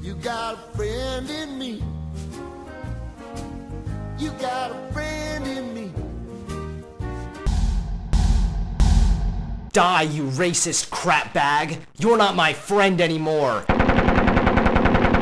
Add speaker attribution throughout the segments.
Speaker 1: You got a friend in me. You got a friend in me.
Speaker 2: Die, you racist crap bag! You're not my friend anymore!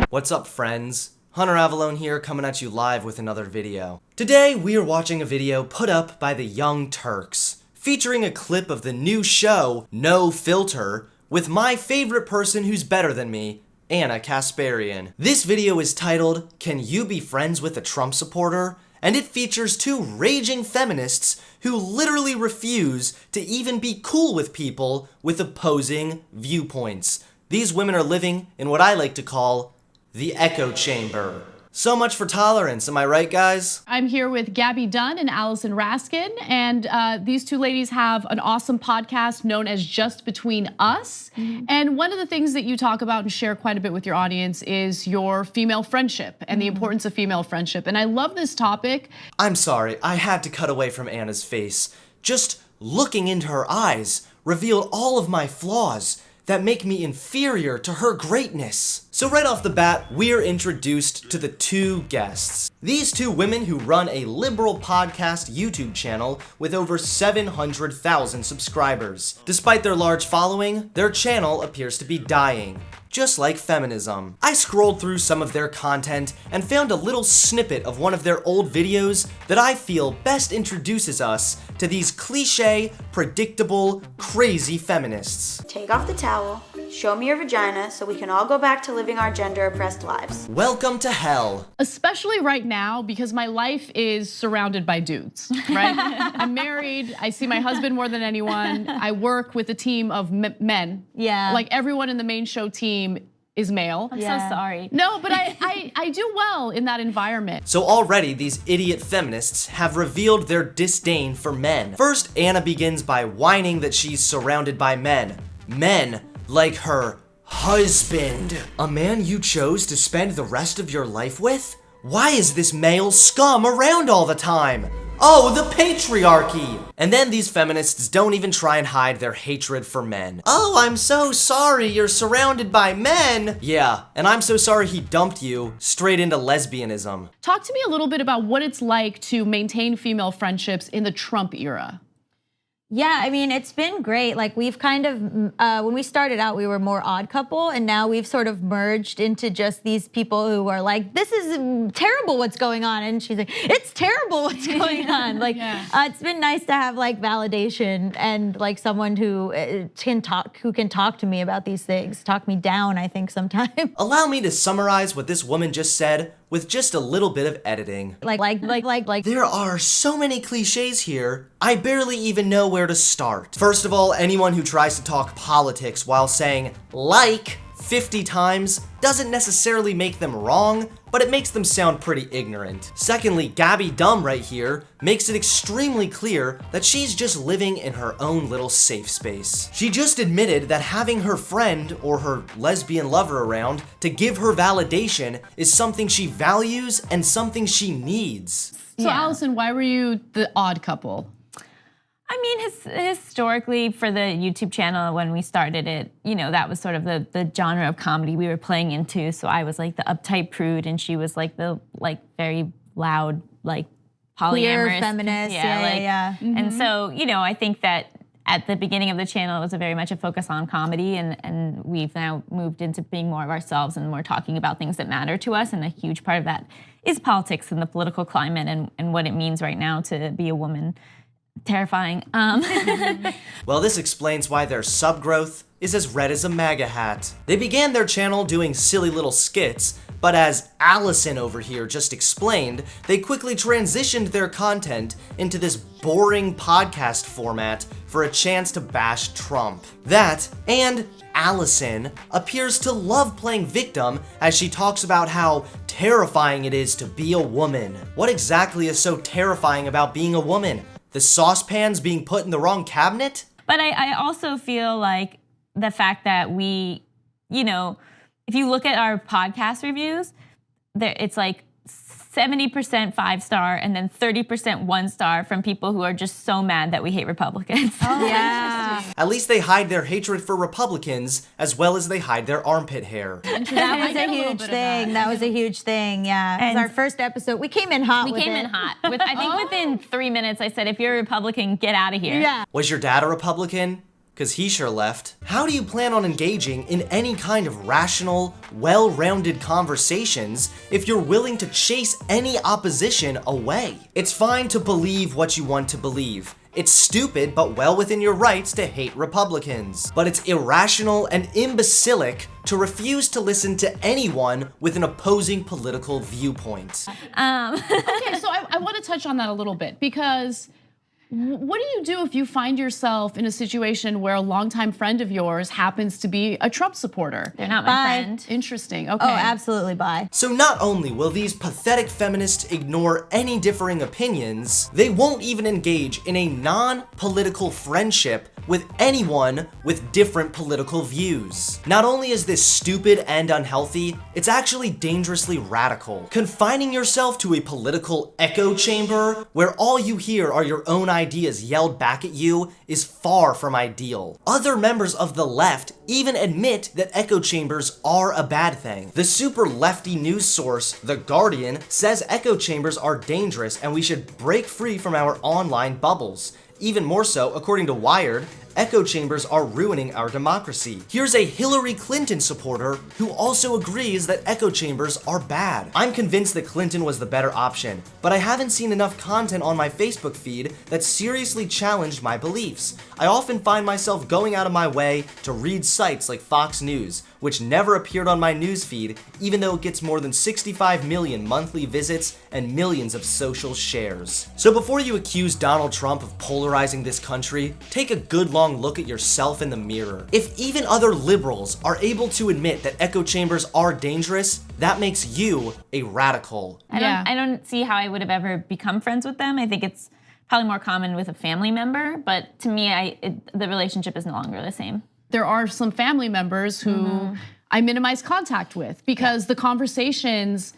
Speaker 2: What's up, friends? Hunter Avalone here, coming at you live with another video. Today, we are watching a video put up by the Young Turks, featuring a clip of the new show, No Filter, with my favorite person who's better than me, Anna Kasparian. This video is titled, Can You Be Friends with a Trump Supporter? And it features two raging feminists who literally refuse to even be cool with people with opposing viewpoints. These women are living in what I like to call the echo chamber. So much for tolerance, am I right, guys?
Speaker 3: I'm here with Gabby Dunn and Allison Raskin, and these two ladies have an awesome podcast known as Just Between Us. And one of the things that you talk about and share quite a bit with your audience is your female friendship and the importance of female friendship. And I love this topic.
Speaker 2: I'm sorry, I had to cut away from Anna's face. Just looking into her eyes revealed all of my flaws that make me inferior to her greatness. So right off the bat, we're introduced to the two guests. These two women who run a liberal podcast YouTube channel with over 700,000 subscribers. Despite their large following, their channel appears to be dying, just like feminism. I scrolled through some of their content and found a little snippet of one of their old videos that I feel best introduces us to these cliche, predictable, crazy feminists.
Speaker 4: Take off the towel, show me your vagina so we can all go back to living our gender-oppressed lives.
Speaker 2: Welcome to hell.
Speaker 3: Especially right now, because my life is surrounded by dudes, right? I'm married, I see my husband more than anyone. I work with a team of men.
Speaker 5: Yeah.
Speaker 3: Like everyone in the main show team is male.
Speaker 5: I'm so sorry.
Speaker 3: No, but I do well in that environment.
Speaker 2: So already these idiot feminists have revealed their disdain for men. First, Anna begins by whining that she's surrounded by men. Men like her husband. A man you chose to spend the rest of your life with? Why is this male scum around all the time? Oh, the patriarchy! And then these feminists don't even try and hide their hatred for men. Oh, I'm so sorry you're surrounded by men! Yeah, and I'm so sorry he dumped you straight into lesbianism.
Speaker 3: Talk to me a little bit about what it's like to maintain female friendships in the Trump era.
Speaker 5: Yeah, I mean, it's been great. Like, we've kind of, when we started out, we were more odd couple, and now we've sort of merged into just these people who are like, this is terrible what's going on. And she's like, it's terrible what's going on. Like, it's been nice to have like validation and like someone who can talk to me about these things, talk me down, I think, sometimes.
Speaker 2: Allow me to summarize what this woman just said with just a little bit of editing.
Speaker 5: Like.
Speaker 2: There are so many cliches here, I barely even know where to start. First of all, anyone who tries to talk politics while saying like 50 times doesn't necessarily make them wrong, but it makes them sound pretty ignorant. Secondly, Gabby Dunn right here makes it extremely clear that she's just living in her own little safe space. She just admitted that having her friend or her lesbian lover around to give her validation is something she values and something she needs.
Speaker 3: So Allison, why were you the odd couple?
Speaker 6: I mean, historically for the YouTube channel, when we started it, you know, that was sort of the genre of comedy we were playing into. So I was like the uptight prude, and she was like the very loud, like polyamorous
Speaker 5: queer feminist. Yeah.
Speaker 6: And so, you know, I think that at the beginning of the channel, it was very much a focus on comedy, and we've now moved into being more of ourselves and more talking about things that matter to us. And a huge part of that is politics and the political climate and what it means right now to be a woman. Terrifying.
Speaker 2: Well, this explains why their sub growth is as red as a MAGA hat. They began their channel doing silly little skits, but as Allison over here just explained, they quickly transitioned their content into this boring podcast format for a chance to bash Trump. That, and Allison appears to love playing victim as she talks about how terrifying it is to be a woman. What exactly is so terrifying about being a woman? The saucepans being put in the wrong cabinet?
Speaker 6: But I also feel like the fact that we, you know, if you look at our podcast reviews, it's like 70% 5-star and then 30% 1-star from people who are just so mad that we hate Republicans.
Speaker 5: Yeah.
Speaker 2: At least they hide their hatred for Republicans as well as they hide their armpit hair.
Speaker 5: That was a huge thing. That was a huge thing. Yeah. It was
Speaker 6: And
Speaker 5: our first episode. We came in hot.
Speaker 6: We
Speaker 5: with
Speaker 6: came
Speaker 5: it.
Speaker 6: in hot. I think within 3 minutes, I said, if you're a Republican, get out of here.
Speaker 5: Yeah.
Speaker 2: Was your dad a Republican? Because he sure left. How do you plan on engaging in any kind of rational, well-rounded conversations if you're willing to chase any opposition away? It's fine to believe what you want to believe. It's stupid, but well within your rights to hate Republicans. But it's irrational and imbecilic to refuse to listen to anyone with an opposing political viewpoint.
Speaker 3: Okay, so I want to touch on that a little bit because what do you do if you find yourself in a situation where a longtime friend of yours happens to be a Trump supporter?
Speaker 6: They're not my
Speaker 5: Bye.
Speaker 6: friend.
Speaker 3: Interesting. Okay.
Speaker 5: Oh, absolutely. Bye.
Speaker 2: So not only will these pathetic feminists ignore any differing opinions, they won't even engage in a non-political friendship with anyone with different political views. Not only is this stupid and unhealthy, it's actually dangerously radical. Confining yourself to a political echo chamber where all you hear are your own ideas yelled back at you is far from ideal. Other members of the left even admit that echo chambers are a bad thing. The super lefty news source, The Guardian, says echo chambers are dangerous and we should break free from our online bubbles. Even more so, according to Wired, echo chambers are ruining our democracy. Here's a Hillary Clinton supporter who also agrees that echo chambers are bad. I'm convinced that Clinton was the better option, but I haven't seen enough content on my Facebook feed that seriously challenged my beliefs. I often find myself going out of my way to read sites like Fox News, which never appeared on my newsfeed, even though it gets more than 65 million monthly visits and millions of social shares. So before you accuse Donald Trump of polarizing this country, take a good long look at yourself in the mirror. If even other liberals are able to admit that echo chambers are dangerous, that makes you a radical.
Speaker 6: I don't see how I would have ever become friends with them. I think it's probably more common with a family member, but to me, the relationship is no longer the same.
Speaker 3: There are some family members who I minimize contact with because the conversations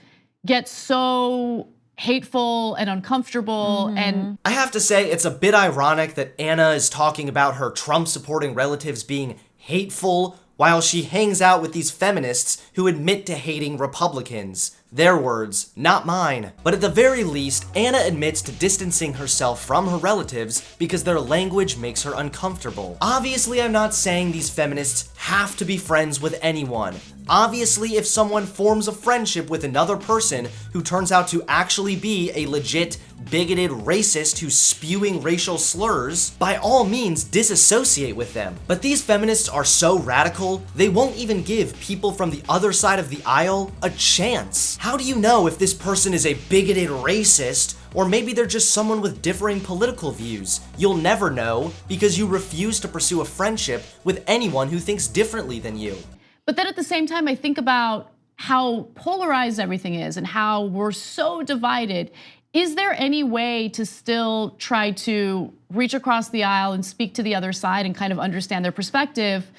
Speaker 3: get so hateful and uncomfortable and
Speaker 2: I have to say, it's a bit ironic that Anna is talking about her Trump-supporting relatives being hateful while she hangs out with these feminists who admit to hating Republicans. Their words, not mine. But at the very least, Anna admits to distancing herself from her relatives because their language makes her uncomfortable. Obviously, I'm not saying these feminists have to be friends with anyone. Obviously, if someone forms a friendship with another person who turns out to actually be a legit bigoted racist who's spewing racial slurs, by all means disassociate with them. But these feminists are so radical, they won't even give people from the other side of the aisle a chance. How do you know if this person is a bigoted racist, or maybe they're just someone with differing political views? You'll never know because you refuse to pursue a friendship with anyone who thinks differently than you.
Speaker 3: But then at the same time, I think about how polarized everything is and how we're so divided. Is there any way to still try to reach across the aisle and speak to the other side and kind of understand their perspective?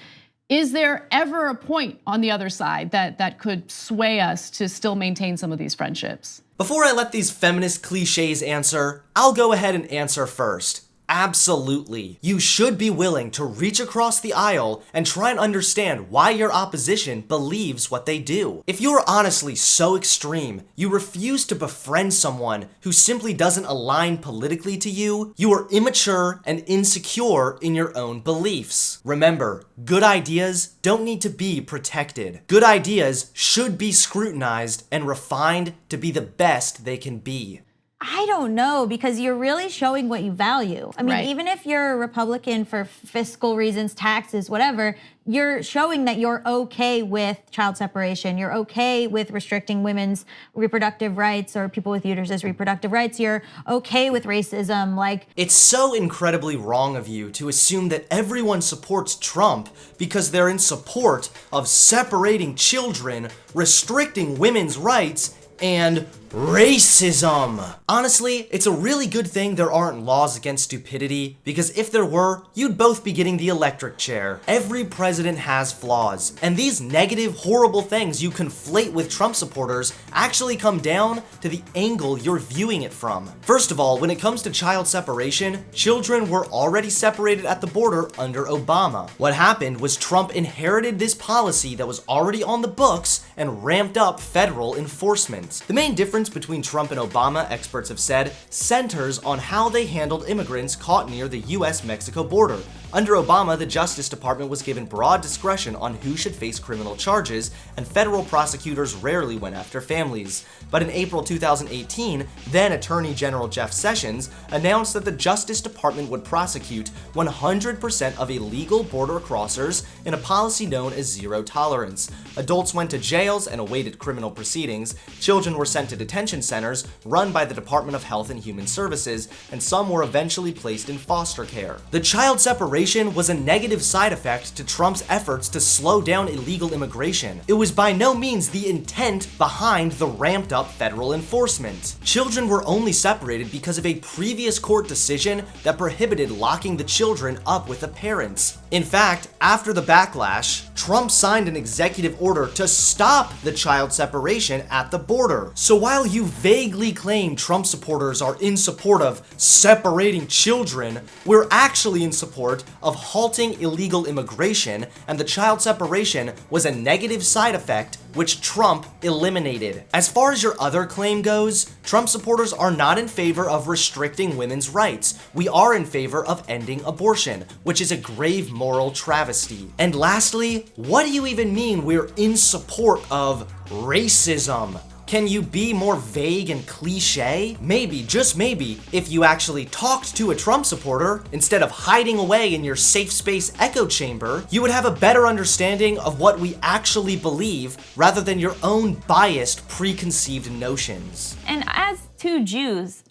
Speaker 3: Is there ever a point on the other side that could sway us to still maintain some of these friendships?
Speaker 2: Before I let these feminist cliches answer, I'll go ahead and answer first. Absolutely. You should be willing to reach across the aisle and try and understand why your opposition believes what they do. If you're honestly so extreme, you refuse to befriend someone who simply doesn't align politically to you, you are immature and insecure in your own beliefs. Remember, good ideas don't need to be protected. Good ideas should be scrutinized and refined to be the best they can be.
Speaker 5: I don't know, because you're really showing what you value. I mean,
Speaker 3: Right.
Speaker 5: even if you're a Republican for fiscal reasons, taxes, whatever, you're showing that you're okay with child separation. You're okay with restricting women's reproductive rights or people with uteruses reproductive rights. You're okay with racism. Like,
Speaker 2: It's so incredibly wrong of you to assume that everyone supports Trump because they're in support of separating children, restricting women's rights, and racism. Honestly, it's a really good thing there aren't laws against stupidity, because if there were, you'd both be getting the electric chair. Every president has flaws, and these negative, horrible things you conflate with Trump supporters actually come down to the angle you're viewing it from. First of all, when it comes to child separation, children were already separated at the border under Obama. What happened was Trump inherited this policy that was already on the books and ramped up federal enforcement. The main difference between Trump and Obama, experts have said, centers on how they handled immigrants caught near the US-Mexico border. Under Obama, the Justice Department was given broad discretion on who should face criminal charges, and federal prosecutors rarely went after families. But in April 2018, then Attorney General Jeff Sessions announced that the Justice Department would prosecute 100% of illegal border crossers in a policy known as zero tolerance. Adults went to jails and awaited criminal proceedings, children were sent to detention centers run by the Department of Health and Human Services, and some were eventually placed in foster care. The child separation was a negative side effect to Trump's efforts to slow down illegal immigration. It was by no means the intent behind the ramped up federal enforcement. Children were only separated because of a previous court decision that prohibited locking the children up with the parents. In fact, after the backlash, Trump signed an executive order to stop the child separation at the border. So while you vaguely claim Trump supporters are in support of separating children, we're actually in support of halting illegal immigration, and the child separation was a negative side effect which Trump eliminated. As far as your other claim goes, Trump supporters are not in favor of restricting women's rights. We are in favor of ending abortion, which is a grave moral travesty. And lastly, what do you even mean we're in support of racism? Can you be more vague and cliche? Maybe, just maybe, if you actually talked to a Trump supporter, instead of hiding away in your safe space echo chamber, you would have a better understanding of what we actually believe rather than your own biased, preconceived notions.
Speaker 6: And as two Jews,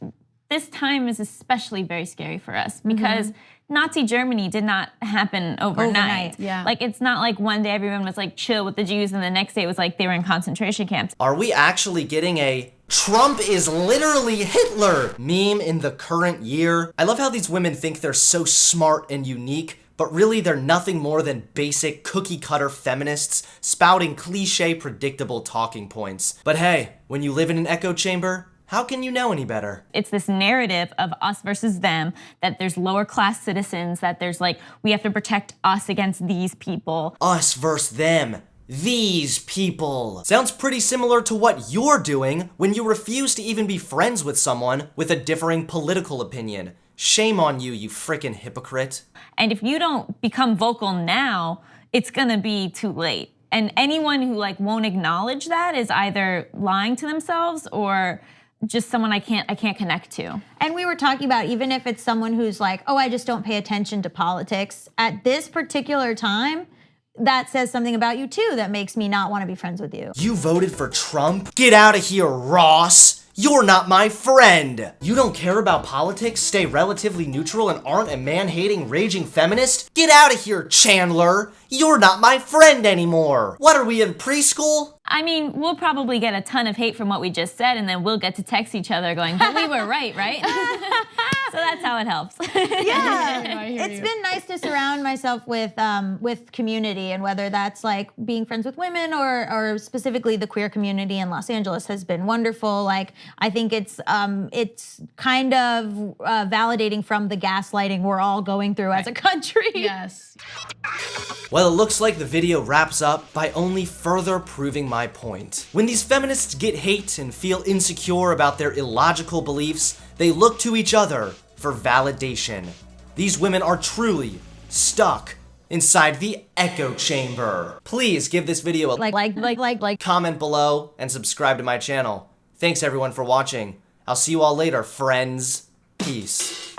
Speaker 6: this time is especially very scary for us because Nazi Germany did not happen overnight.
Speaker 3: Yeah.
Speaker 6: Like, it's not like one day everyone was like chill with the Jews and the next day it was like they were in concentration camps.
Speaker 2: Are we actually getting a Trump is literally Hitler meme in the current year? I love how these women think they're so smart and unique, but really they're nothing more than basic cookie-cutter feminists spouting cliche, predictable talking points. But hey, when you live in an echo chamber, how can you know any better?
Speaker 6: It's this narrative of us versus them, that there's lower class citizens, that there's like, we have to protect us against these people.
Speaker 2: Us versus them. These people. Sounds pretty similar to what you're doing when you refuse to even be friends with someone with a differing political opinion. Shame on you, you frickin' hypocrite.
Speaker 6: And if you don't become vocal now, it's gonna be too late. And anyone who like won't acknowledge that is either lying to themselves or just someone I can't connect to.
Speaker 5: And we were talking about, even if it's someone who's like, oh, I just don't pay attention to politics, at this particular time, that says something about you too that makes me not want to be friends with you.
Speaker 2: You voted for Trump? Get out of here, Ross! You're not my friend! You don't care about politics, stay relatively neutral, and aren't a man-hating, raging feminist? Get out of here, Chandler! You're not my friend anymore! What are we in preschool?
Speaker 6: I mean, we'll probably get a ton of hate from what we just said, and then we'll get to text each other going, but we were right? So that's how it helps.
Speaker 5: Yeah, it's been nice to surround myself with community, and whether that's like being friends with women or specifically the queer community in Los Angeles has been wonderful. Like, I think it's kind of validating from the gaslighting we're all going through as a country.
Speaker 3: Yes.
Speaker 2: Well, it looks like the video wraps up by only further proving my point. When these feminists get hate and feel insecure about their illogical beliefs, they look to each other for validation. These women are truly stuck inside the echo chamber. Please give this video a
Speaker 5: Like.
Speaker 2: comment below, and subscribe to my channel. Thanks everyone for watching. I'll see you all later, friends. Peace.